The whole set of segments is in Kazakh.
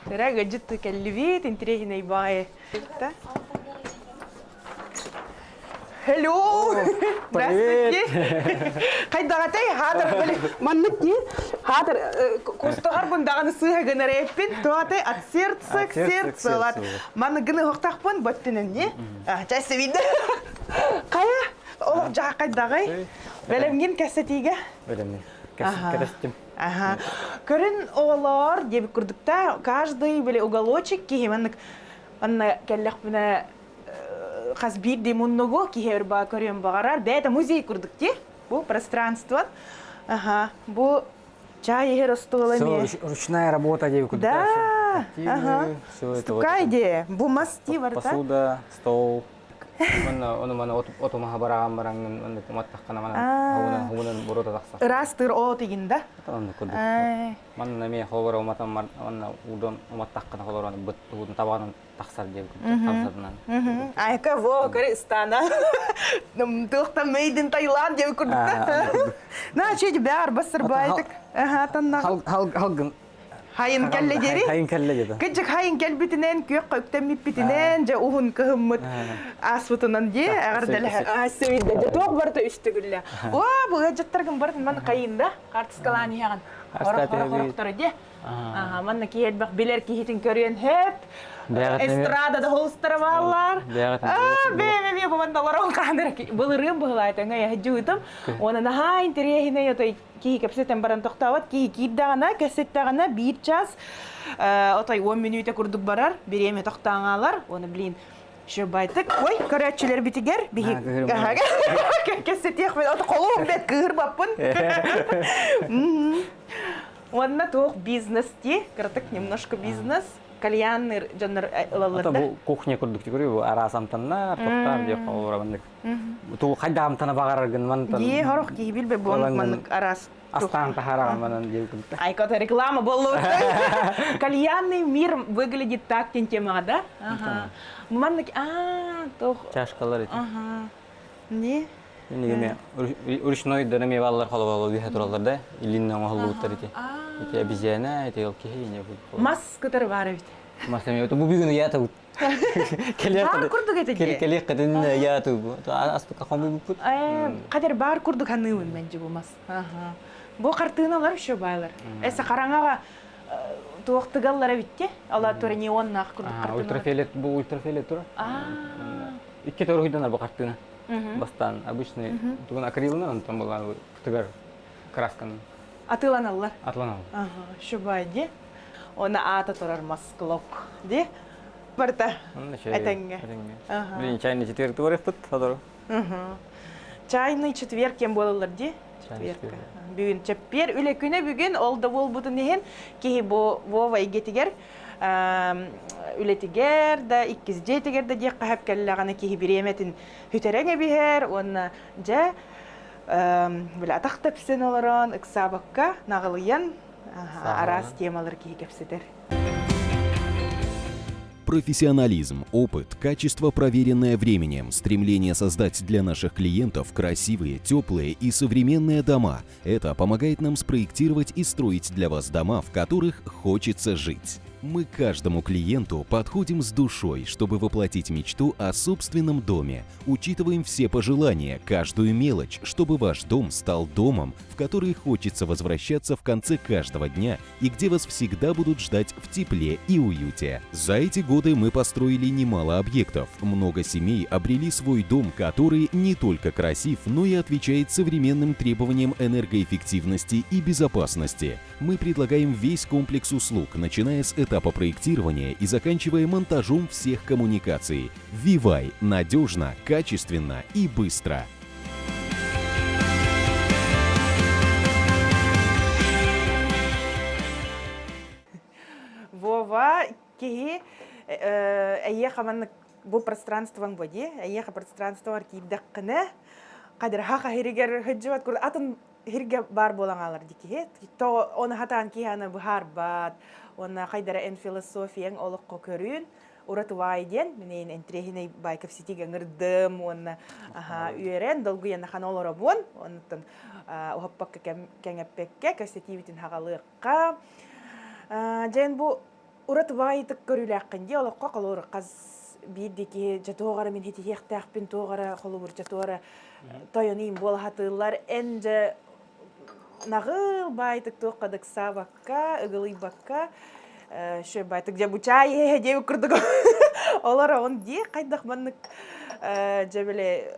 Тера гаджет келливит, интересный бай. Hello! Здравствуйте! Кайдагатay хадыр били манныкки хадыр курстогар бундагы сыга генереппин туатай от сердца к сердцу лат маны гыны хоктакпын боттенен не чайсы виде кая о жа кайдагай белемген кассетиге Белемген кассетим ага көрүн оолор деп курдукта каждый биле уголочек кийиманнык анна келлек мене Хазбир демонного кихерба көрем багарар. Бәді музей күрдік те. Бұл пространство. Ага. Бұл чай егер столами. Ручная работа деп күрдік. Да. Ага. Стукай де. Бұл масти варта. Посуда, стол. Оны отомаға бараған маттаққана ғуынан бұрота тақса. Растыр о теген да? Оны күрдік. Манна мен қолбара оматан ұдан оматтаққана қолбара бұттығын табағынан тақсар деп күрдік. Айка во Кыргызстана. Тұқтан мейдін Таиланд деп күрдік. На, чейді бәр басыр байтық. Халгын Хайын кәлі дері? Хайын кәлі деді. Күнчік хайын кәл бітінен, күйек өктеміп бітінен, жа ұғын кығымыт асфытынан де, әғірдәлі асывейді. Жа тоқ барды үшті күлі. О, бұл әжеттіргін бардың маны қайында, қартыскаланы яғын. Қорықтары де. Маны кейет бақ білер кейетін көрген хеп. Эстрадада холстары балар. Бе, бұмандалар оң қандыр. Бұл рым бұғылайтын, әжуытым. Оны наға интерегіне етой кей кәпсеттен баран тоқтауат, кей кейдағына, кәсеттағына 1 час, 10 минута күрдік барар, береме тоқтағалар, оны білейін. Шо байтық, ой, көрәтшілер бітігер, кәсеттеқ мен оты қолуым бәт кығыр баппын. Онына тоқ бизнес де, кірдік немножко бизнес. Кальянный жанр ылаларда. Бұл кухня күрдік те көрі, бұл ара самтанна, тоқтар деп қалуыра бандық. Бұл қайда амтана бағарыргын мантан. Де, хоруқ кей білбе болық мандық арас. Астан тахараған манан деп күрдік. Айкота реклама болу. Кальянный мир выглядит так тентемага, да? Мандық, тоқ. Чашкалар еті. Не? Неге ручной дәреме балалар қалу бейхе тұраларда, илиннен оғылы бұттар еті. Еті обезьяна, еті ел кехе, не бұд. Мас күтір бар өйті? Мас әме өті, бұл бүгіні ята бұд. Бар күрдік еті де? Келек қатын ята бұд. Асты қақон бұл бұд. Қадер бар күрдік ануын мәнже бұл мас. Бұл қартығыналар үші байлар. Әсі қараңаға туақтығалар өйтте? Алла түрі неоннақ күрдік қартығыналар. Ультрафиолет, бұл ультрафиолет тұры. Икке тұры хүйданар бұл қартығына. Бастан обычный туган акрилный, он там была тыгар краскан. Атыланалар. Атланал. Шубай де. Она ата турар масклок де. Барта. Этенге. Блин, чайный четверг турых пут, хадор. Чайный четверг кем болалар де? Четверг. Бүгін чеппер үле күне бүгін ол да бол бутын нехен ки бо вова игетигер. Үлетигер да, иккізжетигер да дек қағып кәліліғаны кейі біреметін хүтереңе бігер, оны жа атақты пісен оларан, ұқсабыққа нағылыян арас темалар кейі кәпсетер. Профессионализм, опыт, качество, проверенное временем, стремление создать для наших клиентов красивые, теплые и современные дома – это помогает нам спроектировать и строить для вас дома, в которых хочется жить. Мы к каждому клиенту подходим с душой, чтобы воплотить мечту о собственном доме. Учитываем все пожелания, каждую мелочь, чтобы ваш дом стал домом, в который хочется возвращаться в конце каждого дня и где вас всегда будут ждать в тепле и уюте. За эти годы мы построили немало объектов. Много семей обрели свой дом, который не только красив, но и отвечает современным требованиям энергоэффективности и безопасности. Мы предлагаем весь комплекс услуг, начиная с этапа проектирования и заканчивая монтажом всех коммуникаций. Вивай – надежно, качественно и быстро. Вова, кеги, әйеқаман бұл пространствоң боде, әйеқа пространствоңар кейдіққіне, қадыр хақа херігер хүджіват көрді, атын херге бар болаңалар декеге. Оны хатан кейханы бұхар бад, оны қайдара ән философияң олыққа көрін, Ураты вайден, менен энтрехиней байков сетиге ngırdым, оны үйерен, долгу яна ханолора бон, онытын ухаппакка кәңәппекке, көстетивитин хағалыққа. Жән бұ урат вайтык көрүләккән ди олоққа колор қаз бирдики жатоғара мен хети хехтәхпин тоғара холубур жатоғара тойоним бол хатылар энже нағыл байтык тоқадык сабакка ыгылый бакка шө байтык жабучай деп курдук олар он ди кайдах маннык жебеле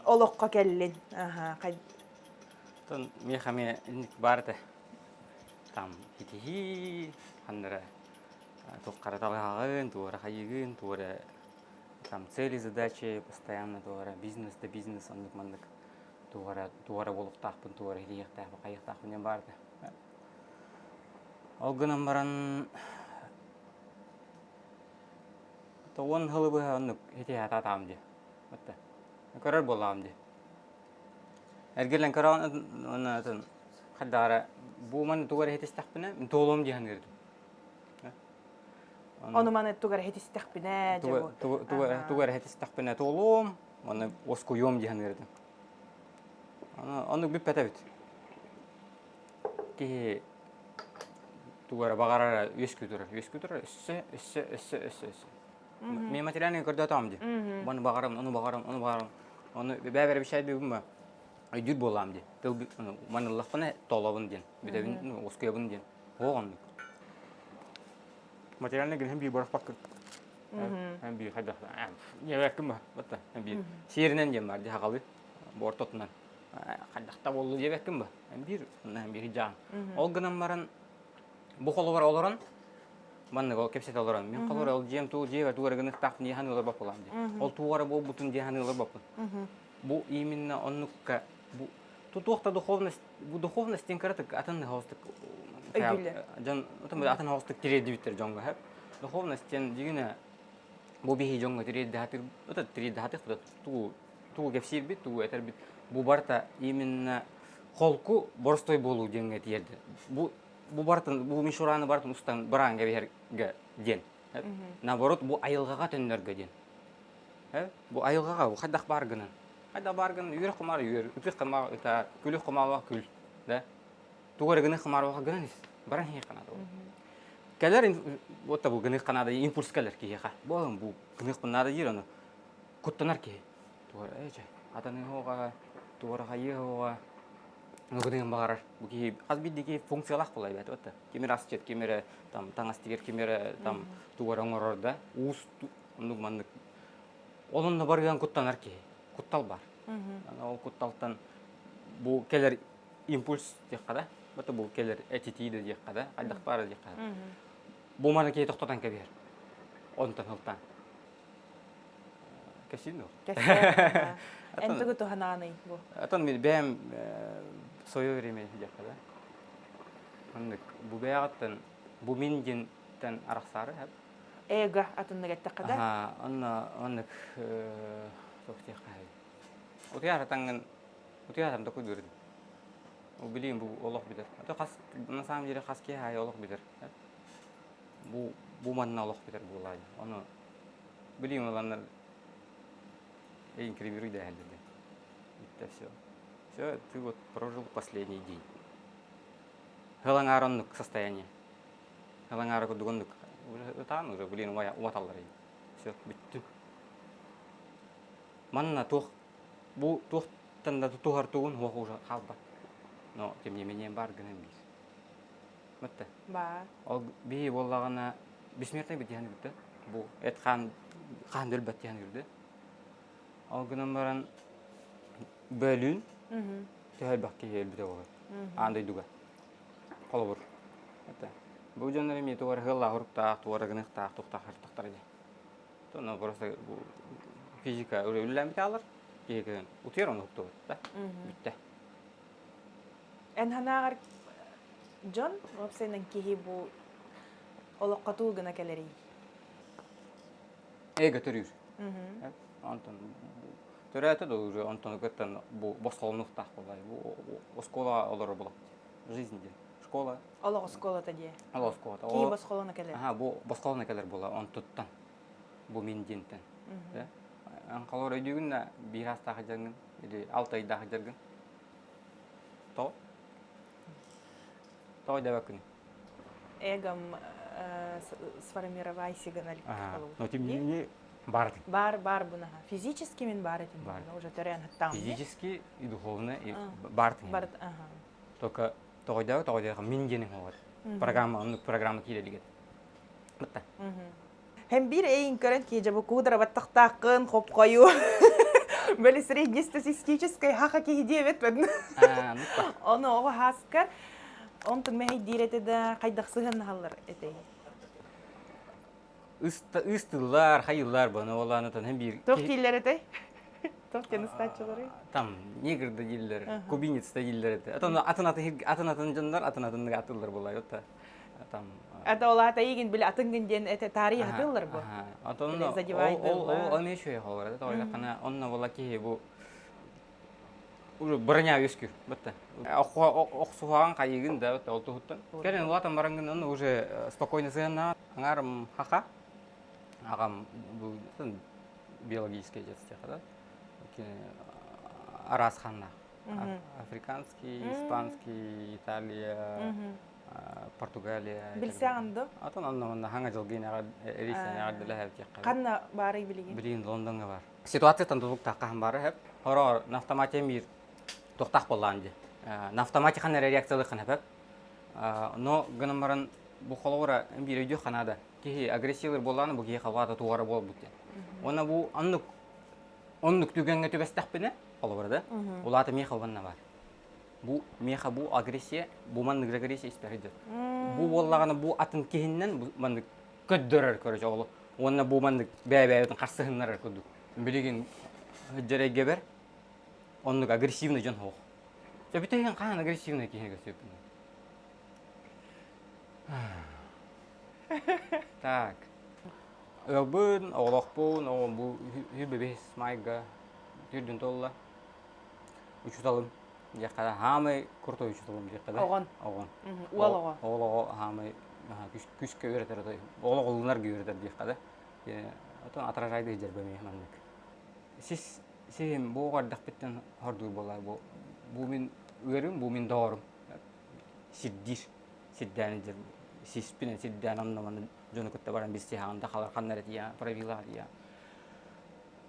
олоққа келлин Тон мехаме барды. Там хити хандра тоққара талғағын, туара хайығын, туара там цели, задачи, постоянно туара бизнес, андық мандық туара болуқтақпын, туара хилияқтақпын, қайықтақпын ден барды. Олғынан баран он хылыбы андық хити хата тамды. Көрір боламды. Әргелен көрі қаддағара бұл маны туғары хетістақпына, мен толуым дейін көрдім. Оны маны туғары хетістақпына? Туғары хетістақпына толуым, оны оскуйом дейін көрдім. Оны бүп бәті бүт. Кейі туғары бағарара өскүдірі, үссі. Мен материалын көрді атам де. Оны бағарам. Оны бәбәрі бір шайды бүгін ба? Үйдір болам де. Маныллақпына толабын ден. Бедәбін оскуябын ден. Оған бүк. Материалын кін бей барақ бақ көрді. Бей қайдақта. Не бәккім ба? Бей серінен ден бар де хақалы. Бортотынан. Қайдақта болу де бәккім ба? Бей жағын. Ол гынан баран бұл қолы бар оларан. Манныг ол кепсет оларан. Мен қолы ол жем туы жева туғары гынық тақпын еханы олар бақ болам де. Ол туғары бол бұтын еханы олар бақпын. Бұл именно онныққа Туохта духовность, духовность тенкаратык атын хаустык. Атын хаустык тиреди биттер жонга хеп. Духовность тен дигине бу бихи жонга тиреди хатыр, это тиреди хатыр ту кепсир бит, ту этер бит. Бу барта именно холку борстой болу денге тиерди. Бу бартын, бу мишураны бартын устан баранга берге ден. Наоборот, бу айылгага төннөргө ден. Бу айылгага кайдак баргынын. Айда баргын, үйрі құмар, үтік құмар, күлі құмар күл. Туғары гыны құмар оға гыныз, баран хей қанады. Кәлер, отта бұл гыны қанады, импульс кәлер кейеға. Болын бұл гыны қанады жер, оны күттінар кей. Туғары, әйчай, атаны оға, туғары қайы оға, гынығын бағарар. Бұл кей, қаз бейді кей функциялақ болай бәді, отта. Кемер асчет, кемері таңастегер, кемері туғары оңыр орда, уыз, ондық мандық. Олында барған күттінар кей. Куттал бар. Ол кутталтан бұл келер импульс дек қада, бұл келер этитиді дек қада, айдақ бары дек қада. Бұл маны кей тоқтатан кәбер. Онтан ұлттан. Кәсін ол? Кәсін. Әнтігі тұхананы бұл? Атан мен бәйім сойы вереме дек қада. Бұл бәйағаттан, бұл мен дентен арақсары. Эга атынны кәтті қада? Онық Утыяратанган утыяратам такой дурды. Убилим бу олох бидер. Это хас на самом деле хаски хай олох бидер. Бу манна олох бидер булай. Оны билим оланнар инкримируй да хәлдә. Это все. Все, ты вот прожил последний день. Хелангаронлык состояние. Хелангарок дугонлык. Там уже блин уматалар. Все, битти. Манна тух, бу тухтан да тухар тугун хуа уже халба. Но тем не менее бар гынан бис. Мытты. Бар. Ол бии боллагана бисмертный бит яны бит. Бу эт хан дөлбәт яны бит. Ол гынан баран бөлүн. Тәһәл бакки ел бит ол. Андай дуга. Колобур. Мытты. Бу жоннары ми тугар хылла хурукта, тугар гыныхта, тухта хартактар ди. То но просто физика үләм бит алар. Кеген утер оны хутты, да? Битте. Эн ханагар Джон, вапсенен кихи бу олоққа туылгына кәлері? Эйга түрір. Антон түрәті да уже Антон көттен бу босқолынықтақ болай. Бу школа олары болады. Жизньде. Школа. Олығы школата де? Олығы школата. Кей босқолына кәлері? Бу босқолына кәлер бола, Антоттан. Бу мен дентен. Анқалар өйдігін бір астағы жаргын, 6 айдағы жаргын. Той да бәкін. эгом сформировайся ганалик. Но тем не менее, бар. Бар бунаха. Физически мен бар этим. Бар. Уже терян там. Физически и духовно, и бар. Бар, ага. Только тогда мен денег вот. Программа кийлелигет. Бітті. Hem bir эйин көрін кейжі бұл кудыра баттықтақын, хоп қою. Бөлі среднестатистической хақа кейде бет бәдін. Оны оғы хаскар. Онтын мәхей диреті де қайдақсығын қалар әтей. Истылар, хайылар бұны оланытын hem bir... Тоқ кейлер әтей? Тоқ кен ұстатшылары? Там, негрді дейлер, кубинецті дейлер әті. Атын жандар, атын атылар болай. Ата ола ата егін білі атыңгінден әті тарih атылар бұл. Ол әме шөй қалар. Онна бола кейі бұл бұрыня өскір. Оқсуған қайығын да ол тұғыттан. Кәрін олатын бараңғын оны уже спокойно сығына аңарым хақа. Ағам бұл биологический жетістеқі. Арас ханна. Африканский, испанский, Италия, Португалия. Білсеғанды? Атын онна хаңа жылғын рейсен ағадылы әп тек. Қанна бары білеген? Білген Лондонға бар. Ситуациядан тұлық таққаған бары әп. Хорор нафтаматия мир тоқтақ болғанды. Нафтаматия қанна реакциялы қан әп. Но ғынам баран бұл қолуыра бір өйде қанады. Кейі агрессиялар болғаны бұл кейі қалғаты туғары бол бұқты. Оны бұл оннық түгенге төбәстәқ біне қолуыра да. Ол аты меха ғанна бар. Бұл меха, бұл агрессия, бұл маңдық агрессия іспәрді. Бұл болғаны бұл атын кейіннен маңдық көддірір көрі жоғылы. Оны бұл маңдық бәй-бәйдің қарсығынлар көдді. Білеген жүрәйге бәр, оннық агрессивный жон хоқ. Сөбітеген қаған агрессивный кейінгі сөйіппін. Так. Өлбін, оғылақпын, оғын бұл хүрбебес майға, түрдің толла. Үчіталым. Жақада хамай кұртой үчіталым жақада. Оған? Оған. Уал оға? Оғы хамай күшке өретер, оғы қолынарға өретер жақада. Отын атыражайды жербәмей мәнік. Сен бұғар дақпеттен хордур болар. Бұл мен өрім, бұл мен дауырым. Сиддир, сиддәні жер. Сиспіне, сиддәні аннаманы жоны көтті баран бесте хағында қалар қандар әті, правилар.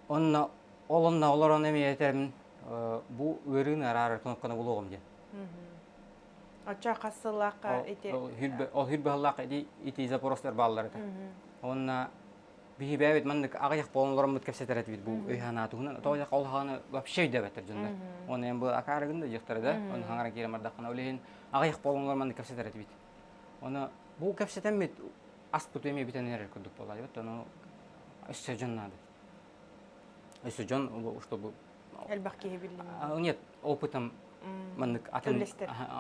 Олынна олар оны әмей әтермін. Бұл өрін әрі тұныққаны бұл оғым ден. Ача қасылаққа әте? Ол хүрбі ғаллаққа әте запоростар балалар әті. Онына бейі бәйбет мәндік ағаяқ болынларым бұд кәпсетер әті бейді бұл өйхана атығынан. Тоғаяқ ол ғаны вообще өйді әбәттір жындар. Оны әм бұл ақарығында жықтыры да. Оны хаңаран керем ардаққана өлейін ағаяқ болынларым мәндік кәпсетер әті бейді. Оны бұл кәпсетен бейд ас бұт өйме бітен әрер күдік болады. Оны өсі жоннады. Өсі жон, чтобы... Әлбақ кейі білдім. Нет, опытым мәндік атын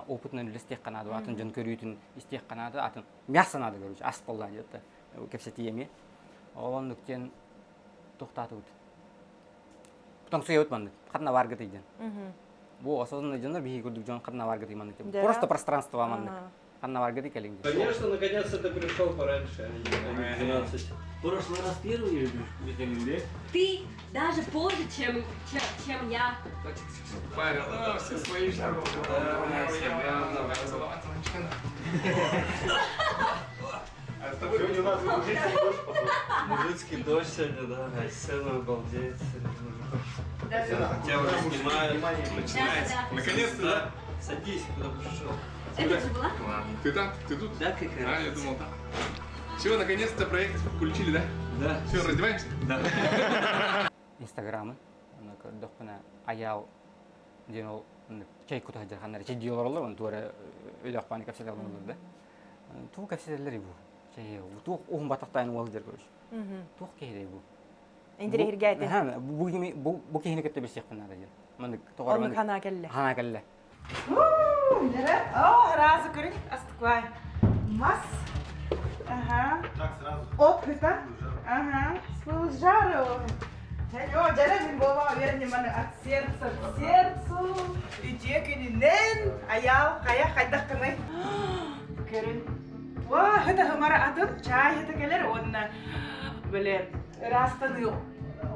опытын үлістек қанады, атын жон көрійтін істек қанады, атын мясанады көріш, ас болады. Кәпсеті еме. Олан нүктен тоқтаты өт. Бұтан сұя өт мәндік, қатына варғы дейден. Бұл осыдың жондар бейі көрдік жон қатына варғы дей мәндік. Просто пространство мәндік. Қатына варғы дей кәліңді. Конечно, наконец-то ты пришел пораньше, а не 12. В прошлый раз первый витамин D. Ты даже позже, чем я. Парень, все свои шаги. Сегодня у нас мужицкий дождь, походу. Мужицкий дождь сегодня, да. Сцена обалдеть. Тебя уже снимают. Начинается. Наконец-то, да? Садись, куда пришел. Это же была? Ты там? Ты тут? Да, как А, я думал там. Все, наконец-то проект включили, да? Да. Все, раздеваемся? Да. Инстаграмы. Доқпына аял ден ол чай күті жарғандар. Чай дейолар олар, оны туары өйді ақпаны кәпсетер олар да. Туғы кәпсетерлер бұл. Туғы оғын батақтайын ол жер көріш. Туғы кейді бұл. Эндері хирге әті? Бұл кейіні көтті бір сияқпын ада жер. Оны қана кәлі? Қана кәлі. О, разы көрін, астықвай. Мас. Ага. Так, сразу. Опыта. Ага. С жару. Алло, жарабин бова, верни маны от сердца к сердцу. И текінінен аял қая қайдақ қынай. Көрін. Ва, это хымара атын, чай это келер, онна. Біле, растаны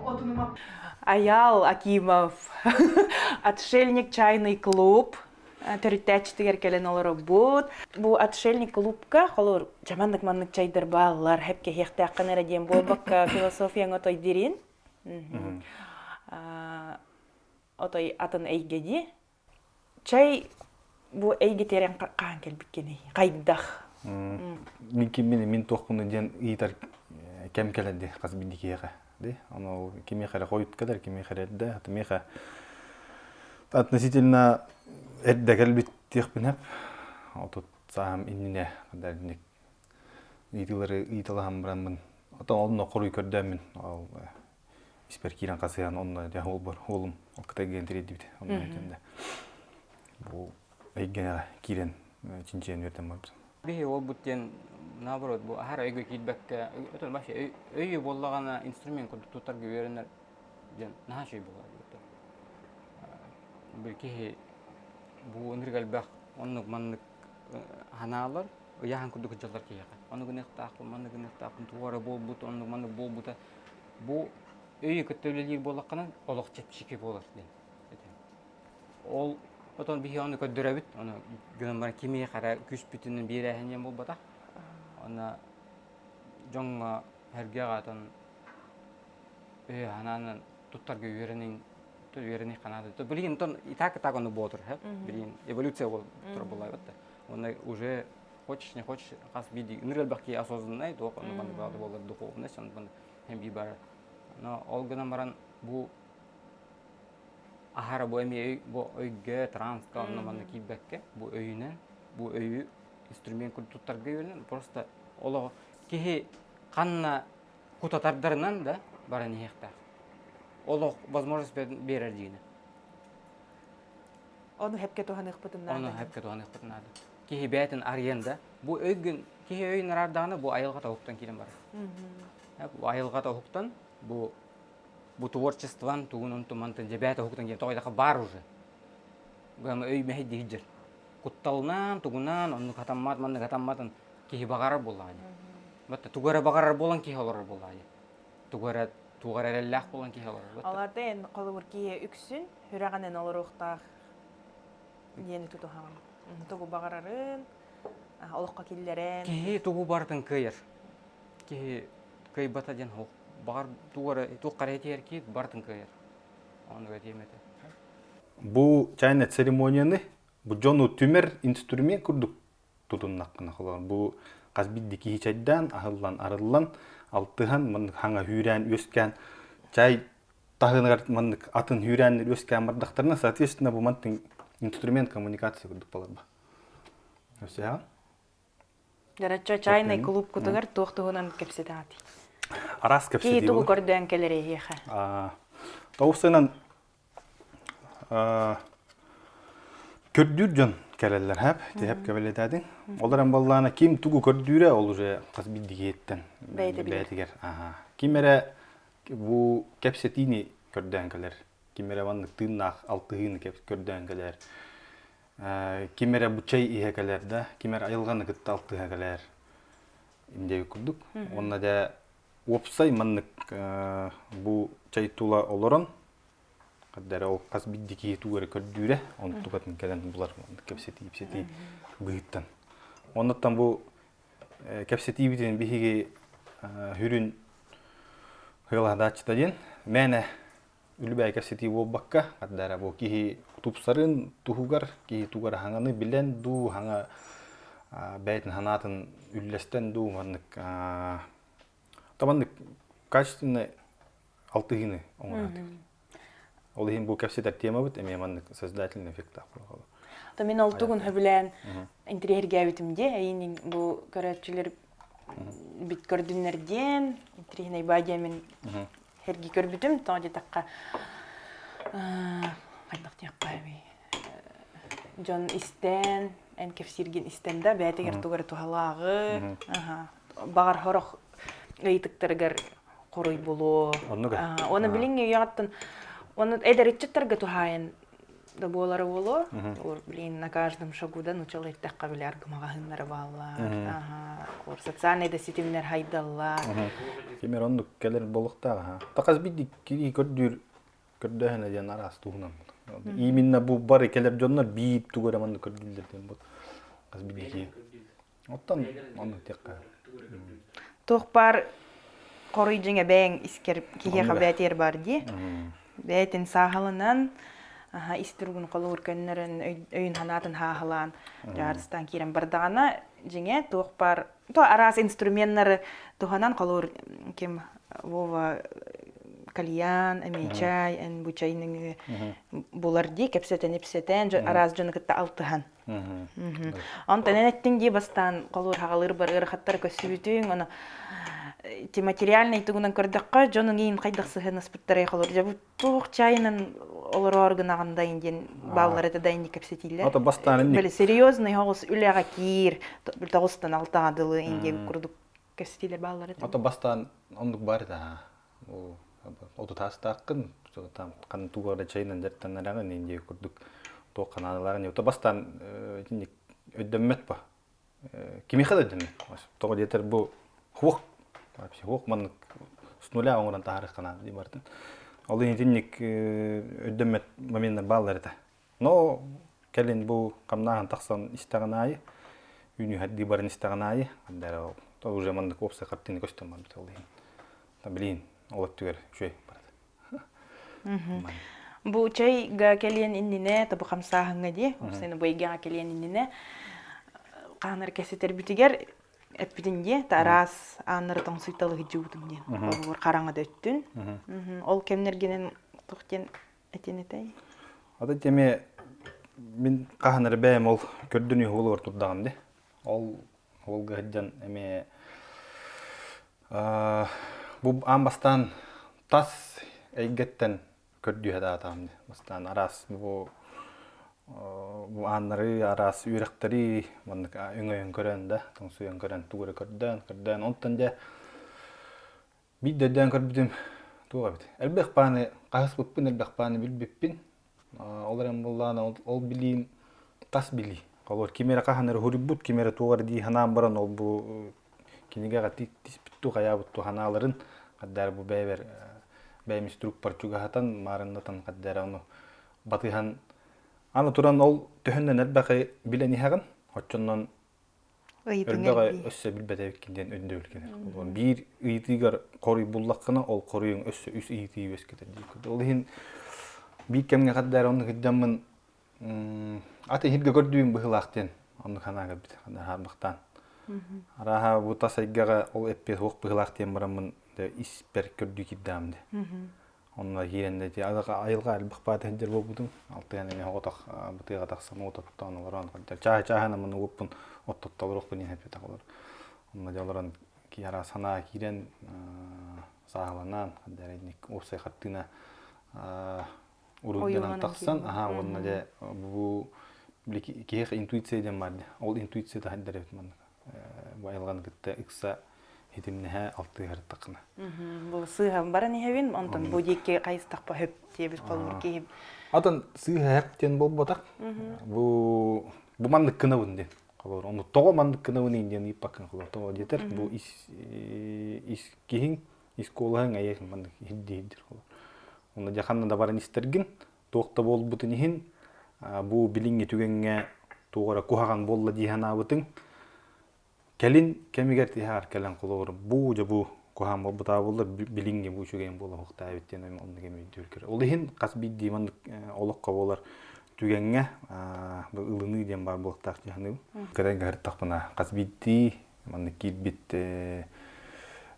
отыныма. Аял Акимов. Отшельник чайный клуб. Төрүттәчтигер келен олар бут. Бу отшельник клубка холор жамандык маннык чайдар баллар хепке хехтаккан эреден болбакка философияң отой дирин. Отой атын эйгеди. Чай бу эйге терен каан келбиккени. Кайдах. Мен тоққыны ден ийтар кем келеді қаз бидикеға. Аны кеме қара қойып кәдер, кеме қара әдді. Меха относительно әдді кәлбет теқпін әп. Отут сағам иніне қадарынек. Итылығам бұранмын. Отан олына қорой көрдәмін. Испер киран қасыған онына де ол бар. Олым қытайген тереді біді. Бұл әйгенеға кирен чинчен верден бар. Бихи ол буттен наоборот бу ахар өйгө килбекке өтөн башы өйү боллагана инструмент туттарга беренер ден нахашый болар бир кихи бу ниргалбак оннук маннык ханалар яхан кудук жаллар кияка ону гыныкта акыл манны гыныкта акыл тугара болбут оннук манны болбута бу өйү көттөлөлөр болаккана олок чепчики болар ден ол Отон бихи оны көддөрөбүт, оны гынан бар кимие кара күч бүтүнүн бирәһенен болбата. Она жоңга хәргә гатан ананын туттарга үйренин канады. То билген тон итак оны ботур, билген эволюция бол тур булай бата. Оны уже хочешь не хочешь, хас биди нырыл баки осознанный, то оны банда бады болар духовность, он банда hem би бар. Но ол гынан баран бу Ахара бу эми бу өйгө транска онноманы кийбекке бу өйүнөн бу өйү инструмент туттарга берилген просто оло кихи канна кутатардарынан да бара нехта оло возможность берер дигине Onu hepke tohaнык бутуннан. Оны хепке туганык бутуннады. Кихи бетин арыганда бу өйгүн кихи өйүн ардаганы бу айылга тавуктан килен бар. Бу айылга тавуктан бу творчестван тугунун тумантын жебята хуктан кем тойдака бар уже. Гам өй мехи дигжер. Кутталнан тугунан онну катаммат манны катамматын кихи багарар боллады. Бата тугара багарар болан кихи олар боллады. Тугара эллах болан кихи олар. Аларда эн колубур кие үксүн хүраганен олар уктак дени тутухам. Тугу багарарын олокка киллерен. Кихи тугу бартын кыйыр. Кихи кый бата ден хок. Бар тугара туқаретер ки бартын кыйыр. Оны өтемете. Бу чайна церемонияны бу жону түмер инструмент курдук тутуннаккына кылган. Бу казбидди кийчайдан ахыллан арыллан алтыхан мын хаңа хүрән өскән чай тагынгар мын атын хүрән өскән мардактарына соответственно бу мантын инструмент коммуникация курдук болар. Өсә? Дарача чайный клуб кутугар тохтугунан кепсетати. Арас кепсети. Ки тугу көрдөн келери еха. Тоусынан көрдүр жон келелер хап, теп кебелетадин. Олардан баллана ким тугу көрдүрө ол уже казбиддигеттен. Бейтигер. Кимере бу кепсетини көрдөн келер. Кимере ванны тыннак алтыгын көрдөн келер. Кимере бу чай ихекелер да, кимере айылганы кытты алтыга келер. Инде күрдүк. Онда да опсай маннык бу чай тула олорон. Каддар ол казбиддики тугары көрдүрө, оны тугатын келен булар кепсети гыйттан. Ондан бу кепсети битен бихиги хүрүн хыладачта ден. Мене үлбай кепсети болбакка, каддар бу кихи тупсарын тугар, кихи тугар хаңаны билен ду хаңа бәйтин ханатын үллестен ду маннык табаннык качественный алтыгыны оңорат. Ол ем бу кепсетер тема бит, эми маннык создательный эффект акылы. То мен ол тугун хөбүлән интерьерге битимде, эйнин бу көрөчүлөр бит көрдүнөрден, интерьерне бадя мен херги көрбүтүм, тоди такка кайдак тякпайбы. Жон истен, эн кепсирген истенде бәтегер тугары тухалагы, багар хорох ыйтыктаргар корой боло. Оны билинге ягаттан оны эдеритчеттерге тухайын да болары боло. Ор билин на каждом шагу да началайт такка билер гмагахыннары баллар. Ор социальный да сетимнер хайдаллар. Кемер онду келер болуктага. Таказ бидди кири көрдүр көрдөһөнө ден арас тугунан. Именно бу бар экелер жоннор бийип тугара маны көрдүлдерден бут. Каз бидики. Оттан аны текка. Тухпар корый жеңе бәң искер кихе бәтер бар ди. Бәтин сахалынан истиргун колур көннөрөн өйүн ханатын хахалан жарыстан кирен бардагана жеңе тухпар то арас инструменттары туханан колур ким Вова кальян, чай, бучайның булар ди, кепсетен ипсетен, араз жаны кытта алтыхан. Онтан энеттин ди бастан колур хагалыр бар ырхаттар көсүбүтүң, аны ти материальный тугунан көрдөккө жонун ийин кайдаксыгын спиттер колур. Жабу тук чайнын олор органагында инден баллар эте дайын кепсетилер. Ата бастан Бели серьезный хогус үлега кир, бил тогустан алтадылы инде курдук кепсетилер баллар эте. Ата бастан ондук бар да. О Ото тастакын, там кан тугара чайнан жаттанарагы инде курдук то каналарын. Ото бастан тиник өдөммөт ба. Кими хада демек. Того жетер бу хук. Вообще хук ман с нуля оңран тарих канал ди бартын. Ал тиник өдөммөт моментна баллар эте. Но келин бу камнаган таксан истаганай. Үнү хадди барын истаганай. Анда то уже ман копса картины көстөн бар бит алды. Та билин олып түгер шөй бар. Бу чай га келен иннине табу хамсахыңа ди, сені бойга келен иннине канар кесетер битигер эпидинге тарас аныр тоң суйталыгы жуутум ден. Ол караңа дөттүн. Ол кемнергенен токтен этенетай. Ада теме мен каханыр бәм ол көрдүнү болор турдагам ди. Ол гаджан эме бу амбастан тас эйгеттен көрдү хада атам. Бастан арас бу анры арас үйрөктери мын өңөйөн көрөн да, тоңсуйөн көрөн тугура көрдөн онтан же бидден көрбүдүм туга бит. Элбек паны кайыс буппин, элбек паны билбиппин. Оларым буллана ол билин тас били. Колор кимера каханыр хурбут кимера тугар ди ханам баран ол бу кинеге гати тиспитту каябытту ханаларын каддар бу бэбер бэймис турук парчуга хатан марындатан каддар аны батыхан аны туран ол төһөннөн элбакы билени хагын оччоннон элбеге өссө билбетебик кинден өндө билген. Бир ыйтыгар корый буллаккына ол корыйың өссө үс ыйты бескетер дейт. Ол хин бир кемге каддар аны гыддамын аты хирге көрдүм быхлактен аны ханага бит хармактан. Араха бу тасайгага ол эппе хук быхлактен барамын да испер көрдү киддамды. Онна киренде ти айылга албак бат хендер болбудум. Алтыган эме отак бутыга таксам отоптан олорон каддар чахана муну оппун оттоттолук бини хепе таколор. Онна жаларан кияра сана кирен сагаланан каддар эдник опсай хаттына уруддан таксан онна же бу кех интуиция дем бар. Ол интуиция да хендер ман бу айылган кытта икса хитимнеһе алты хартакына. Бу сыйга баран хевин онтон бу дикке кайыстак па хеп тебит колур кип. Атын сыйга хептен болботак. Бу мандык кынабын ден. Колор ону того мандык кынабын инден ипакын колор. Того жетер бу ис кихин ис колаң аяк мандык хиддидир колор. Оны жаханнда баран истерген тоқта болбутун ихин бу билинге түгенге тугара кухаган болла диханабытын келин кемигер тихар келен колор бу же бу кухам болбута болду билинге бу чүген боло хоктабиттен оны кеме дүркөр. Ол ихин касби диман олокко болар түгенге бу ылыны дем бар болуктак жаханы. Каденге хартакпына касбитти маны кирбит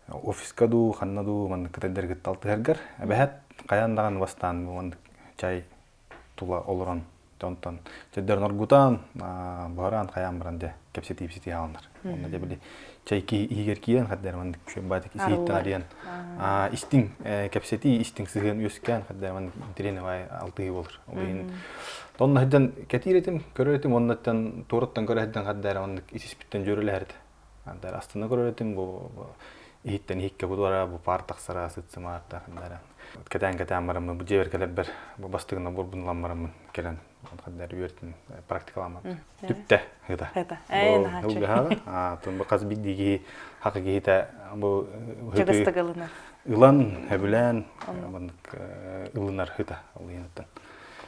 офиска ду ханнаду маны кадендерге талтыгар абахат каяндаган бастан бу чай тула олорон тонтон жедер норгутан баран каян баранде кепсети алындар. Онда же били чайки игер киен кадер маны шөбатик ситтариен истин кепсети истин сыгын өскөн кадер маны интерене бай алты болор. Олин тонна хеден кетиретим көрөтим оннаттан тороттан көрөтен кадер маны исиспиттен жөрөлөрдү. Кадер астына көрөтим бу иттен хикке будара бу партаксара сытсымарта кадер. Кетен барам бу жебер келеп бер бу бастыгына бурбунлам барам келен кадер үйрөтүн практикаламам. Түптө гыда. Бу тун бу казбидиги хакыги та бу Жагыстыгалынар. Илан, хөбүлән, ылынар хыта алыйнаттан.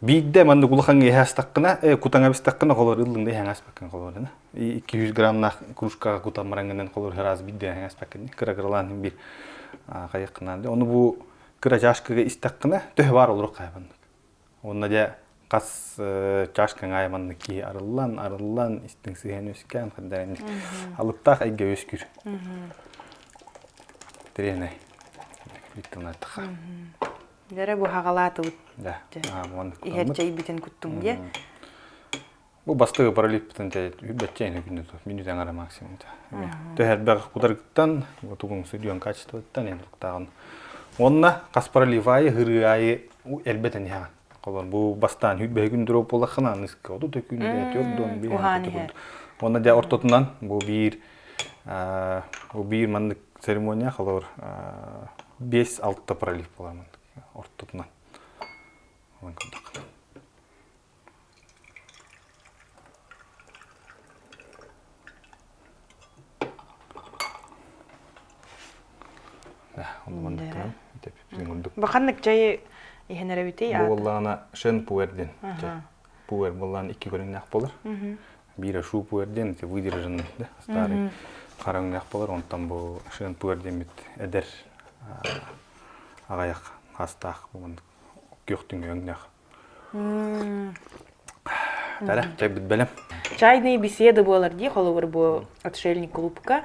Бийде манды кулахан ehas таққына, кутаңа бис таққына қолор ыллыңда хаңас баккан қолорына. 200 граммнах кружкага кутамаранган қолор хараз бидде хаңас баккан. Кырагырлан бир кайыкнанды. Оны бу кыра чашкага истаққына төх бар олур кайбан. Онна да қас чашкаң айманды ки арыллан истің сыйын өскен қаддарын. Алыптақ айга өскүр. Теренай. Биттен аттыға. Дәрі бұ хағалаты ұт. Да. Ихер чай бітен күттің де. Бұл бастығы паралип бітін жай үбәтчайын өкінді тұр. Минут аңара максимум. Төхер бәғі құдарғыттан, тұғын сөйлеуін качествоттан ендіқтағын. Онна қас паралип айы, ғыры айы әлбәтін яған. Бұл бастан үбәгі күндір оп олақына нысқы. Оды төкінде, төрден, бейін. Онна да ортотынан бұл бір мандық церемония қалар 5-6 паралип боламын. Ортотынан. Бақанлық жайы ехенер әбетей? Боллағына шын пуэрден. Пуэр боллағына 2 көріңнәқ болыр. Бирі шу пуэрден, выдержанный, старый қараңнәқ болыр. Онтан бұл шын пуэрден бет әдір ағаяқ, астақ, көқтің өңнәқ. Дәрі, чай бит бәлем. Чайные беседы болар ди, холовар бұл отшельник клубка.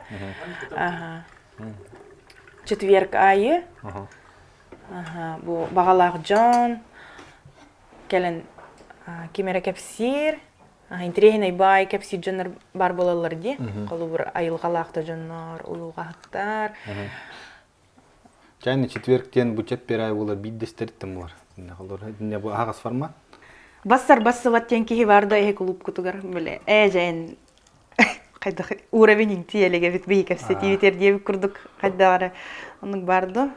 Четверг айы. Бұл бағалақ жон. Кәлін кемері кәпсир. Интрегін айбай кәпсир жонар бар болалар ди. Холовар айылғалақты жонар, ұлғақтар. Чайны четвергтен бұчет бер ай болар биддестерттім болар. Діне бұл ағас формат? Бассар ваттен кейі барды әйе клуб күтігір. Әжәйін уровень тиелеге бит бейік әпсет еветер дебі күрдік қайдағары. Оның барды.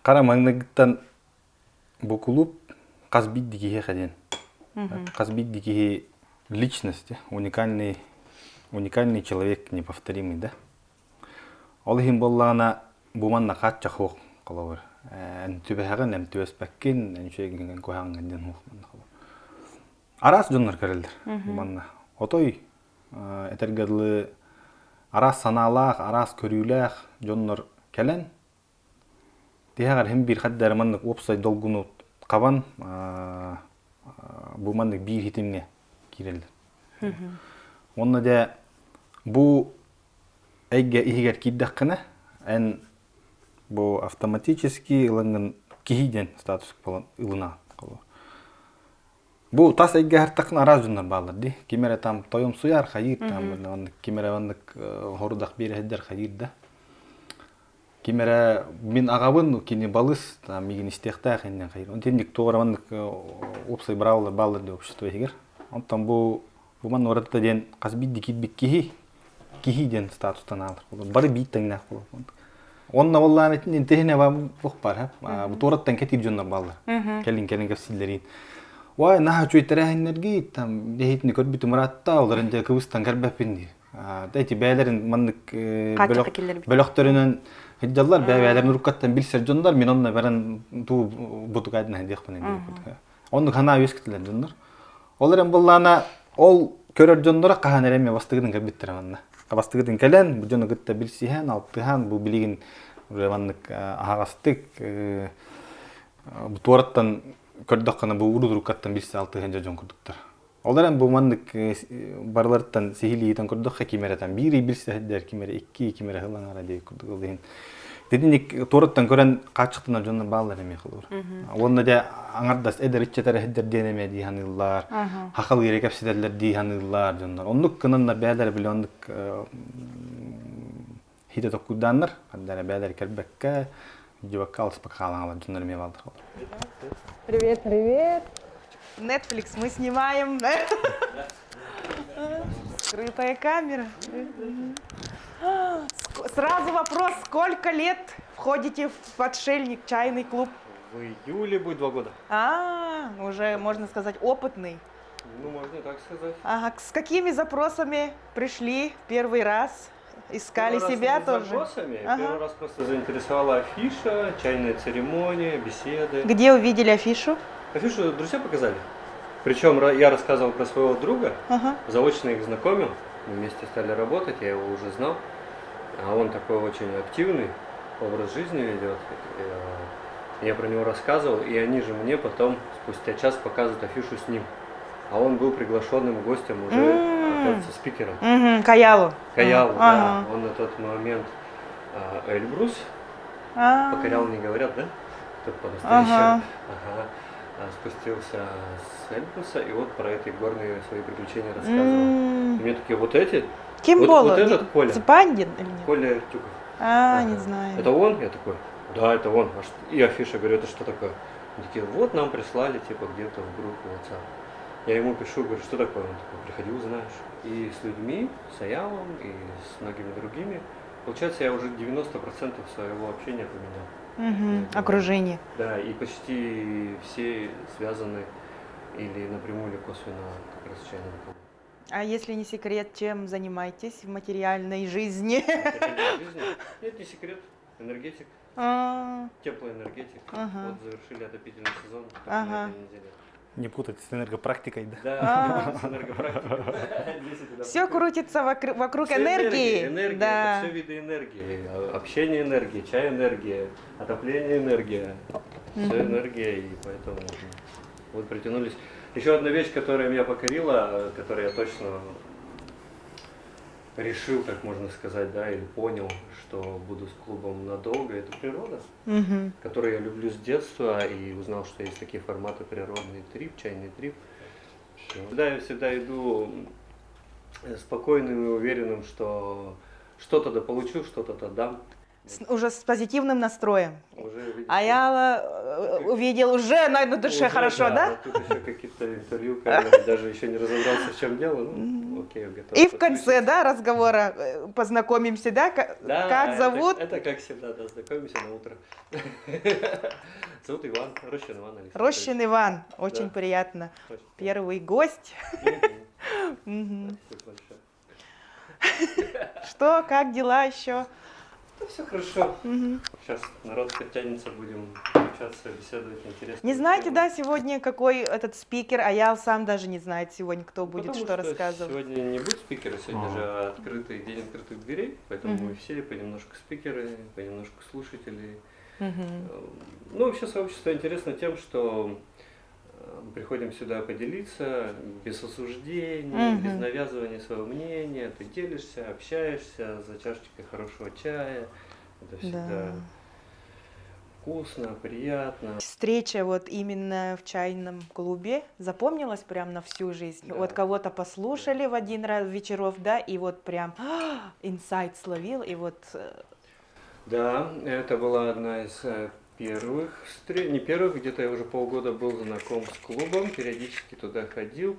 Қара маңнағыттан бұл клуб қаз бидді кейі қаден. Қаз бидді кейі личность, уникальный человек, неповторимый, да? Ол хим боллағына бұманна қатча хоқ қалауыр. Түбәғін әм төбәспәккен, әншегінген көйғанған ден хоқ. Арас жонлар кәрелдер бұманна. Отой әтергәділі арас саналақ, арас көріләқ жонлар кәлән. Дегәр хем бір қаддар мандық опсай долгуну қабан бұмандық бір хитімге керелдер. Онна да бұл әйге ихігер кейддәқ қына, ән бұл автоматически ылыңын кейден статус болан ылына қалу. Бұл тас әйге әртақын араз жонлар бағылар де. Кемері там тойым суяр қайыр, кемері вандық хорудақ бері әддер қайыр да. Кемері мен ағабын кені балыс, меген істеқта қайынден қайыр. Онтендік тоғыр вандық опсай бұрауылар бағылар де общество егер. Онтан бұл ман оратта ден қазбидді кетбек кейден статустан алыр. Бары бейттен нақ болады. Онна оллаан этин тегине бок бар, бу тораттан кетип жонна балдар. Келин кепсилерин. Вай наха чөйтерәһиннәргә там дәһитне көрбит Муратта оларын да кыбыстан кәрбәпинди. Дәйти бәйләрен маннык бөлөктөрүнөн хиджаллар бәйләрен руккаттан билсер жондар мен онна баран ту бутугадна дияқпын инде. Онны хана өскүтләр жондар. Оларын буллана ол көрөр жондора каханереме бастыгын кәрбиттер манна. Бастыгын келен бу жоны гытта билсиһән алтыһан бу билигин маннык агастык бу тораттан көрдөккана бу урудурукаттан билсе алтыһан жон көрдөктөр. Олардан бу мандык барлардан сихилийтен көрдөк хакимеретен бири билсе хәддер кимере 2 кимере хылаңара дей көрдөк олден. Дединик тораттан көрән качыктына жонна баллар эме кылыр. Онда да аңардас эдер ичтер хәддер денеме диханылар. Хакыл керек әпсидәләр диханылар жоннар. Ондук кынында бәләр биле ондук хите токуданнар, хәддер бәләр кербәккә җибакка алып калганлар жоннар эме балдыр. Привет, привет. Netflix мы снимаем. Скрытая камера. Сразу вопрос, сколько лет входите в отшельник, чайный клуб? В июле будет 2 года. Уже, можно сказать, опытный. Ну, можно так сказать. Ага, с какими запросами пришли первый раз? Искали себя тоже? Запросами. Первый раз просто заинтересовала афиша, чайная церемония, беседы. Где увидели афишу? Афишу друзья показали. Причем я рассказывал про своего друга, заочно их знакомил. Мы вместе стали работать, я его уже знал. А он такой очень активный, образ жизни ведет. Я про него рассказывал, и они же мне потом, спустя час, показывают афишу с ним. А он был приглашенным гостем уже, оказывается, спикером. Каялу. Каялу, да. Он на тот момент Эльбрус покорял, не говорят, да? Тут по-настоящему. Спустился с Эльбруса, и вот про эти горные свои приключения рассказывал. И мне такие, вот эти? Кем вот, был? вот этот Коля. Цепандин или нет? Коля Артюков. Не знаю. Это он? Я такой, да, это он. И афиша, говорю, это что такое? Они такие, вот нам прислали, типа, где-то в группу WhatsApp. Я ему пишу, говорю, что такое? Он такой, приходи, узнаешь. И с людьми, с Аялом, и с многими другими. Получается, я уже 90% своего общения поменял. Окружение. Да, и почти все связаны или напрямую, или косвенно как раз с чайным клубом. А если не секрет, чем занимаетесь в материальной жизни? Нет, не секрет. Энергетик. Теплоэнергетик. Вот завершили отопительный сезон на этой неделе. Не путать с энергопрактикой, да? Да, с энергопрактикой. Все крутится вокруг Всё энергии. Энергия, Да. это все виды энергии. Общение энергии, чай энергия, отопление энергия. Все энергия, и поэтому вот притянулись. Еще одна вещь, которая меня покорила, которую я точно решил, так можно сказать, да, или понял, что буду с клубом надолго, это природа, которую я люблю с детства, и узнал, что есть такие форматы: природный трип, чайный трип. Я всегда иду спокойным и уверенным, что что-то да получу, что-то да дам. Уже с позитивным настроем. Уже, видите, Аяла увидел уже на душе уже, хорошо, да? Тут еще какие-то интервью, камеры, даже еще не разобрался, в чем дело. Ну, окей, готов. И в конце, да, разговора познакомимся, да? Да, Как зовут? Это как всегда, да, знакомимся на утро. Зовут Иван, Рощин Иван Александрович. Рощин Иван, очень Да. приятно. Очень Первый гость. Спасибо большое. Что, как дела еще? Да, все хорошо. Сейчас народ подтянется, будем общаться, беседовать, интересно. Не знаете, да, сегодня какой этот спикер, а я сам даже не знает сегодня, кто будет Потому что рассказывать. Сегодня не будет спикера, сегодня же открытый день открытых дверей, поэтому мы все понемножку спикеры, понемножку слушатели. Ну, вообще сообщество интересно тем, что мы приходим сюда поделиться без осуждений, без навязывания своего мнения. Ты делишься, общаешься за чашечкой хорошего чая. Это всегда вкусно, приятно. Встреча вот именно в чайном клубе запомнилась прям на всю жизнь. Да. Вот кого-то послушали в один раз вечеров, да, и вот прям инсайт словил, и вот... Да, это была одна из первых встреч, не первых, где-то я уже полгода был знаком с клубом, периодически туда ходил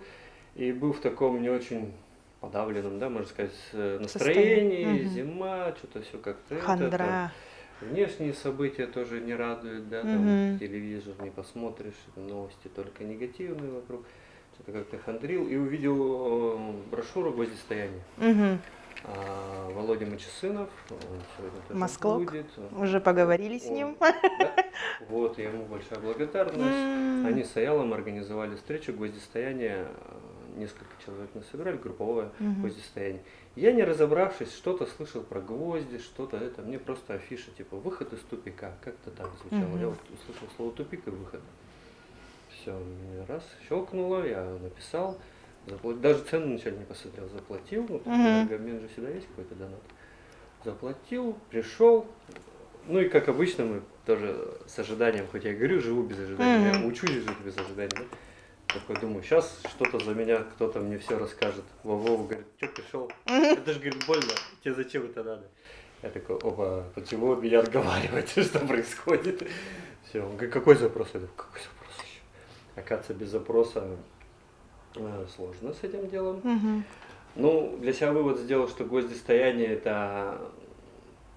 и был в таком не очень подавленном, да, можно сказать, настроении, зима, что-то все как-то. Хандра. Внешние события тоже не радуют, да, там телевизор не посмотришь, новости только негативные вокруг, что-то как-то хандрил и увидел брошюру «Гвоздистояние». Володя Мочесынов, он сегодня тоже Москлок. будет. Уже поговорили с ним. Да. Вот, ему большая благодарность. Они с Аялом организовали встречу «Гвоздистояние». Несколько человек нас собирали, групповое гвоздистояние. Я, не разобравшись, что-то слышал про гвозди, что-то это. Мне просто афиша, типа, выход из тупика. Как-то так звучало. Я вот услышал слово «тупик» и «выход». Все, мне раз щелкнуло, я написал. Даже цену вначале не посмотрел, заплатил, ну, энергообмен же всегда есть какой-то донат. Заплатил, пришел, ну и как обычно мы тоже с ожиданием, хоть я говорю, живу без ожидания, я учусь жить без ожидания, да? Такой думаю, сейчас что-то за меня, кто-то мне все расскажет. Вова говорит, что пришел? Это же, говорит, больно, тебе зачем это надо? Я такой, опа, почему от меня отговариваете, что происходит? Все, он говорит, какой запрос? Я говорю, какой запрос еще? Оказывается, без запроса сложно с этим делом. Ну, для себя вывод сделал, что гвоздистояние — это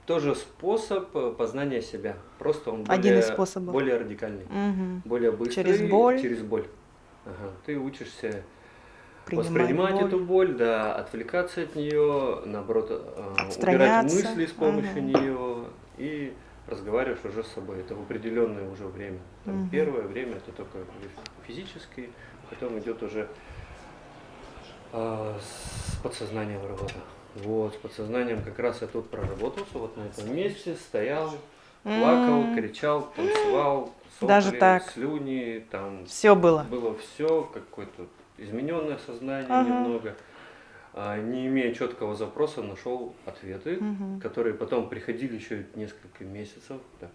тоже способ познания себя. Просто он Один из способов. более радикальный, более быстрый. Через боль. Через боль. Ага. Ты учишься Принимать воспринимать боль. эту боль, да, отвлекаться от нее, наоборот, убирать Отстраняться. мысли с помощью нее и разговариваешь уже с собой. Это в определенное уже время. Там первое время это только физически, потом идет уже с подсознанием работа. Вот, с подсознанием как раз я тут проработался, вот на этом месте стоял, плакал, кричал, танцевал, сопли, Даже так. слюни, там Все было. было все, какое-то измененное сознание немного. Не имея четкого запроса, нашел ответы, которые потом приходили еще несколько месяцев. Да.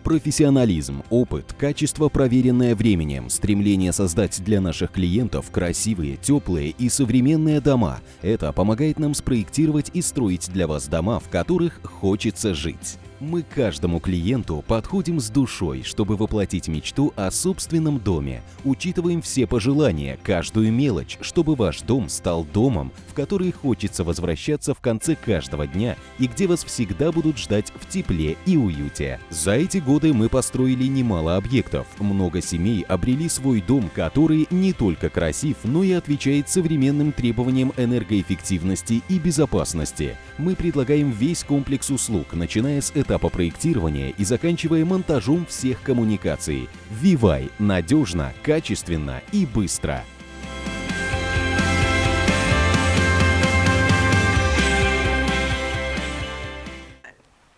Профессионализм, опыт, качество, проверенное временем, стремление создать для наших клиентов красивые, теплые и современные дома – это помогает нам спроектировать и строить для вас дома, в которых хочется жить. Мы к каждому клиенту подходим с душой, чтобы воплотить мечту о собственном доме. Учитываем все пожелания, каждую мелочь, чтобы ваш дом стал домом, в который хочется возвращаться в конце каждого дня и где вас всегда будут ждать в тепле и уюте. За эти годы мы построили немало объектов. Много семей обрели свой дом, который не только красив, но и отвечает современным требованиям энергоэффективности и безопасности. Мы предлагаем весь комплекс услуг, начиная с этапа проектирования и заканчивая монтажом всех коммуникаций. Вивай – надежно, качественно и быстро.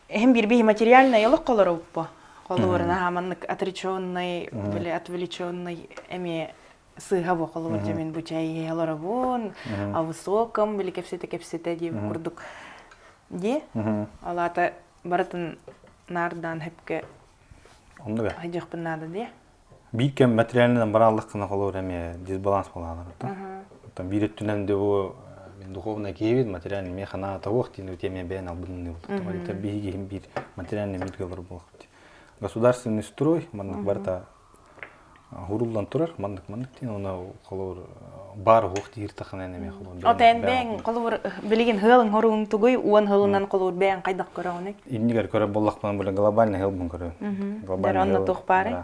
Hem bir материальный ялык колор уппа. Колорна хаманнык отречённый, или отвлечённый эми сыгава колор жамин бучай яларабон, о высоком, или кепсете дип курдук. Ди? Алата баратын нардан хепке Онда. хайдык надо, ди? Бийкен материальный бараллык кына колор эме дисбаланс болалар. Там бирэттүнен де о мен духовный кейбит материальный механа тавох тин теме бен албынны болду. Это биги бир материальный мидгалар болот. Государственный строй мандык барта гурулдан турар мандык тин она колор бар вакыт иртахана эме колор. Отен бен колор билген хылын хорун тугуй уан хылынан колор бен кайдак көрөөнүк. Иннигер көрө боллак менен бул глобальный хыл бун көрө. Глобальный тух пари.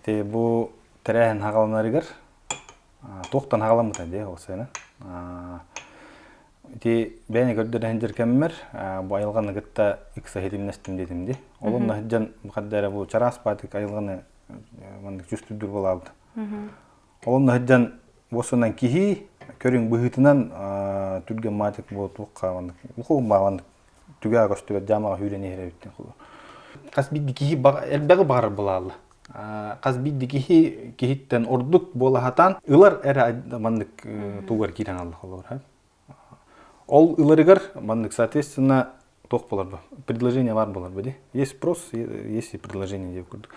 Те бу терен хагалнарыгер тоқтан хагаламыта де осыны. Те бәне көрдөрөн жеркеммер бу айылганы гытта икса хедимнестим дедим де. Олонда жан мукаддара бу чараспатык айылганы мандык жүстүдүр болалды. Олонда жан босунан кихи көрүң быхытынан түрген матык бу тукка мандык укум мандык түгө көстүгө жамага хүрени херебиттен кулу. Касбидди кихи элбеги бар болалы. Казбидди кихиттен ордук болахатан ылар эре мандык тугар кирен алды холор. Ол ыларыгар мандык соответственно ток болар бу. Предложение бар болар бу де. Есть спрос, есть и предложение деп көрдүк.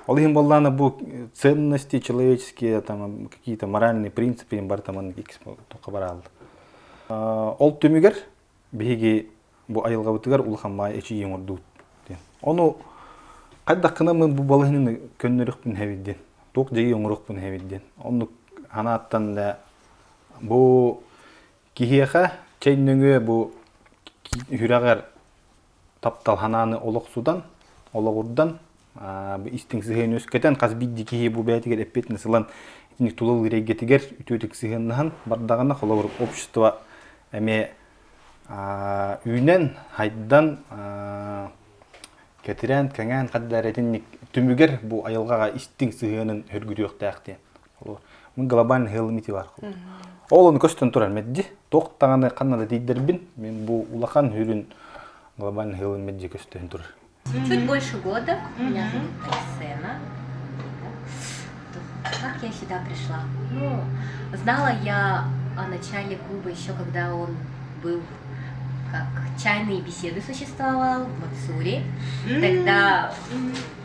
Ол эми болланы бу ценности человеческие, там какие-то моральные принципы бар таман икс токка бара алды. Ол төмүгөр биги бу айылга бутыгар улхамай эчи еморду. Ону кайдакына мен бу балыгын көннөрүкпүн хебидден. Ток жеги оңорукпун хебидден. Ону ханаттан да бу кихиха чейнөңө бу хүрагар таптал хананы олоксудан, ологурдан бу истиңсиген өскөтөн казбидди кихи бу бәтигер эппетин сылан ник тулул регетигер үтөтүк сыгыннан бардагына холовур общество эме үйнен хайдан кетирен кеңен каддаретинник түмүгер бу айылгага истиң сыгынын өргүрүк такты. Мун глобальный хелмити бар. Олон көстөн турар медди. Токтаганы канада дейдербин. Мен бу улахан хүрүн глобальный хелмити көстөн турар. Чуть больше года. Меня зовут Алексена. Как я сюда пришла? Ну, знала я о начале клуба еще когда он был, как чайные беседы существовал в Мацуре. Тогда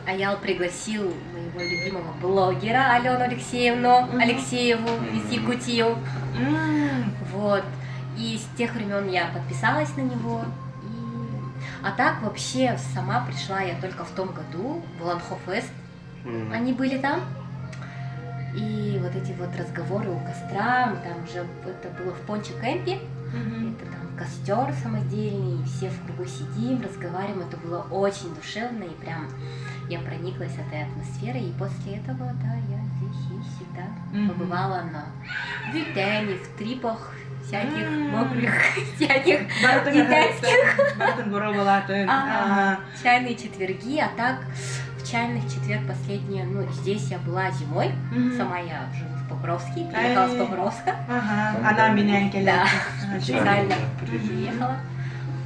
Аял пригласил моего любимого блогера Алену Алексееву из Якутии. Вот. И с тех времен я подписалась на него. А так вообще сама пришла я только в том году, в Ланхофест. Они были там. И вот эти вот разговоры у костра, там уже это было в Пончо-кемпе. Это там костер самодельный, все в кругу сидим, разговариваем. Это было очень душевно и прям я прониклась этой атмосферой. И после этого, да, я здесь. и всегда побывала на бюллетене, в трипах всяких мокрых, всяких китайских. Ага, чайные четверги, а так в чайных четверг последние, ну, здесь я была зимой, сама я живу в Покровске, приехала с Покровска. Она меня Да, специально приехала.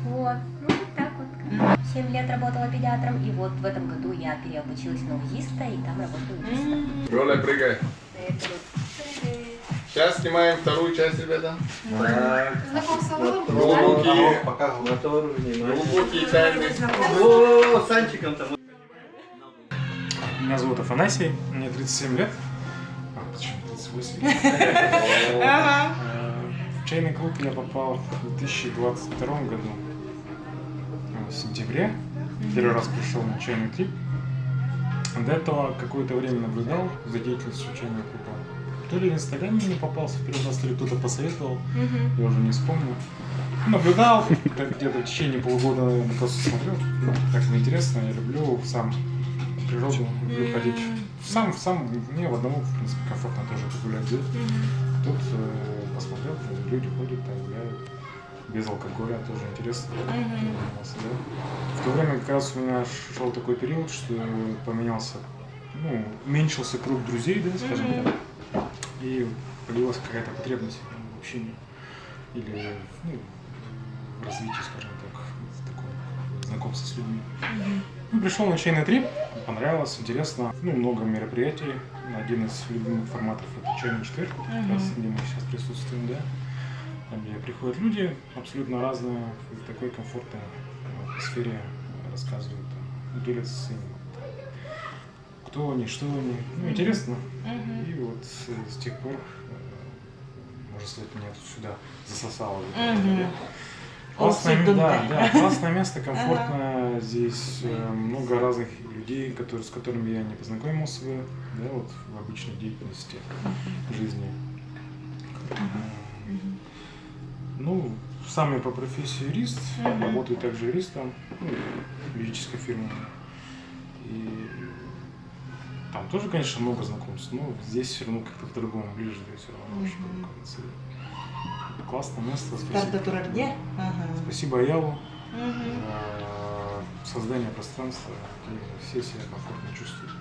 Вот, ну так вот. 7 лет работала педиатром, и вот в этом году я переобучилась на УЗИста, и там работаю УЗИстом. Роля, прыгай. Сейчас снимаем вторую часть, ребята. Глубокие чайные. О, Санчиком там. Меня зовут Афанасий, мне 37 лет. Почему 38? В чайный клуб я попал в 2022 году, в сентябре. Первый раз пришел на чайный клуб. До этого какое-то время наблюдал за деятельностью чайного клуба. То ли в Инстаграме мне попался в первый раз, то ли кто-то посоветовал, я уже не вспомню. Наблюдал, где-то в течение полугода, наверное, просто смотрел. Так интересно, я люблю сам природу, люблю ходить. Сам, мне в одному, в принципе, комфортно тоже погулять. Тут посмотрел, люди ходят, там гуляют. Без алкоголя, тоже интересно. В то время как раз у меня шел такой период, что поменялся, ну, уменьшился круг друзей, да, скажем так. И появилась какая-то потребность в общении или, ну, в развитии, скажем так, в таком знакомстве с людьми. Ну, пришел на чайный трип, понравилось, интересно. Ну, много мероприятий. Один из любимых форматов — это чайный четверг, как раз, где мы сейчас присутствуем, да. Там, где приходят люди абсолютно разные, в такой комфортной атмосфере рассказывают, делятся своим, кто они, что они. Ну, интересно. И вот с тех пор, можно сказать, меня тут сюда засосало. Классное, да, классное место, комфортное. Здесь много разных людей, с которыми я не познакомился, да, вот в обычной деятельности жизни. Ну, сам я по профессии юрист, работаю также юристом, ну, в юридической фирме. И там тоже, конечно, много знакомств, но здесь все равно как-то по-другому ближе, да, все равно очень много. Классное место, спасибо. Спасибо Аялу за создание пространства, где все себя комфортно чувствуют.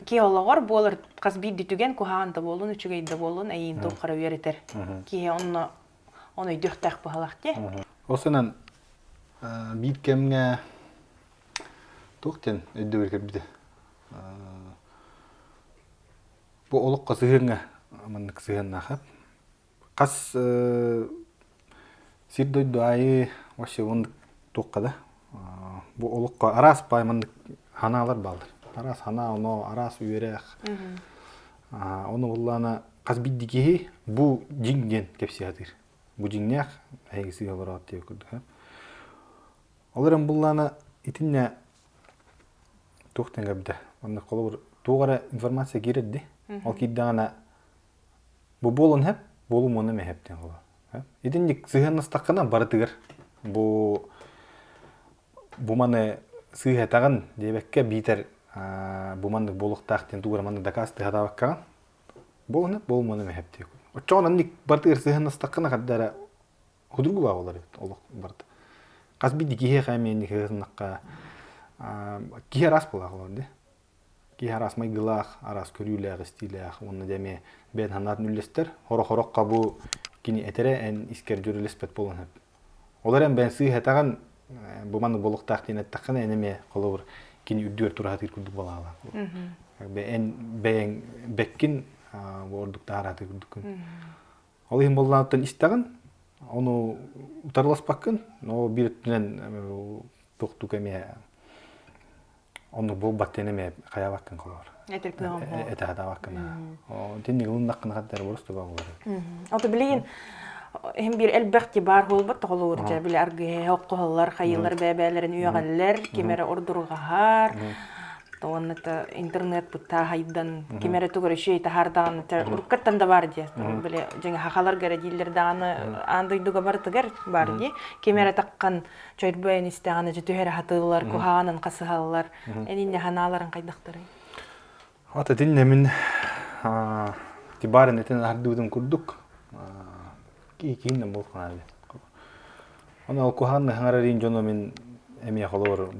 Киоллогор болар казбид дитүген кухаанда болун үчүгейде болун айын тоққара веритер. Ки оны өйдөктәк бахалакте. Осынан биткемге тоқтен өйдө беркер биде. Бу олуққа сыгырга мындык сыгырна хап. Кас сирдойду айы вообще ондук тоққа да. Бу олуққа арас бай мындык ханалар балдыр. Арас хана оно арас үйерек. Оны буллана казбиддикеги бу жиңден кепсиятыр. Бу жиңнях айгысыга барат деп көрдүк. Оларым буллана итинне тоқтенге биде. Онда колор тугара информация кирди. Ол киддана бу болун хеп, болум оны мехептен кала. Итинник сыгыныстакына бардыгыр. Бу маны сыгатагын дебекке битер бумандык болуктактен туграманы дакасты хадабаккан. Болуны болманы мехептек. Очоон ник бардыгыр сыгыныстакына каддара худургу багылар олук барды. Казбиди кихе хамени хыгынакка кихе рас булагылар де. Кихе рас майгылах, арас көрүләг стилях, онны деме бен ханат нүллестер. Хорохорокка бу кини этере эн искер жүрүлеспет болун хеп. Оларен бен сыгатаган бумандык болуктактен аттакына энеме колобур кини үддөр тураты курдук балала. Бен беккин бордук тараты курдук. Олын болланаттан истаган, ону утарласпаккын, но биртинен токтук эме ону болбаттенеме каябаккын колор. Эте хадабаккын. Тенник лундаккын каттар борусту багылар. Аты билген hem bir elbette bar holbat tolur ja bile arge hokkollar hayırlar bebelerin üyeler kimere ordurgahar Онната интернет бутта хайдан кемере тугары шей таһардан та уркаттан да бар ди. Биле жаңа хахалар гара диллерде аны дуга бар тагар бар ди. Кемере таккан чойрбен истеганы жетүһәр хатылар куханын касыгалар. Энинне ханаларын кайдактыры. Ата динне мен Тибарын этен ардуудын курдук. Кийинен болкан але. Аны алкоханны хаңарарин жоно мен эме холор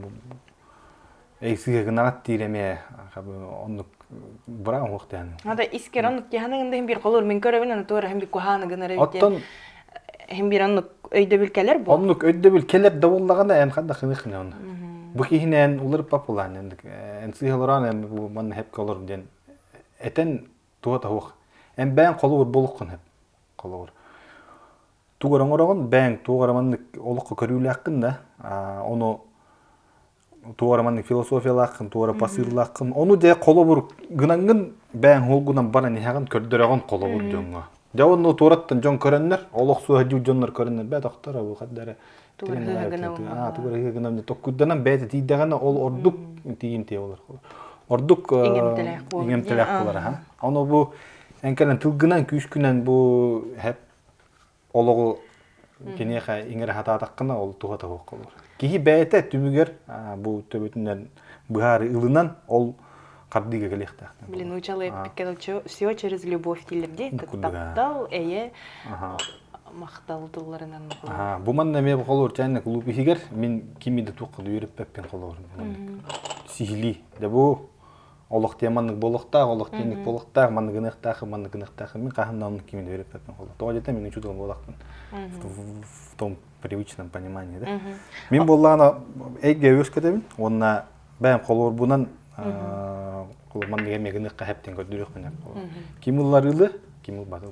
эйсиге гнат тиреме оннук бран вактан. Ада искер оннук яханыңында хем бир колор мен көрөбүн аны туура хем бир куханы гынары бит. Оттон Хем бир оннук өйдө билкелер бу. оннук өйдөбүл келер давыллаганда эн кандай хыны оны. Бу кийинен улар папулан энд энсигалоран эм бу ман хеп колор ден этен туга тавык. Эм бән колор болуккан хеп колор. Тугараңорогон бән тугараманны олукка көрүләккин да. Оны тугараманны философиялаккын, тугара пасырлаккын. Оны де колобур гынангын бән холгунан бана нехагын көрдөрөгөн колобур дөңгө. Жауынны тураттан жон көрөннөр, олуксу хажу жоннор көрөннөр. Бә доктор бу каддары. Тугара гынамны токкуданан бәте тийдегәне ол ордук тиин те олар. Ордук иңемтелек булар ха. Аны бу энкелен тылгынан күшкүнен бу хеп олого кенеха иңер хататаккына ол туга табак колор. Кихи бәте түмүгер бу төбөтүнөн быхары ылынан ол кардыга келехта. Блин, учала эпикке все через любовь дилерде. Таптал эе мактал дулларынан. Бу манна ме колор чайны клуб ихигер мен кимиде туккы үйрөп пеппен колор. Сихили. Да бу олох теманнык болохта, олох тенник болохта, манныгыныкта, мен кахандан кимиде үйрөп пеппен колор. Тоо жете мен учудум болактын. В том привычном понимании, да? Мен боллана эйге өскөтөбүн. Онна бәм колор бунан манныга мегыныкка хептен көрдүрөк менен. Кимуллар ылы, кимул бады.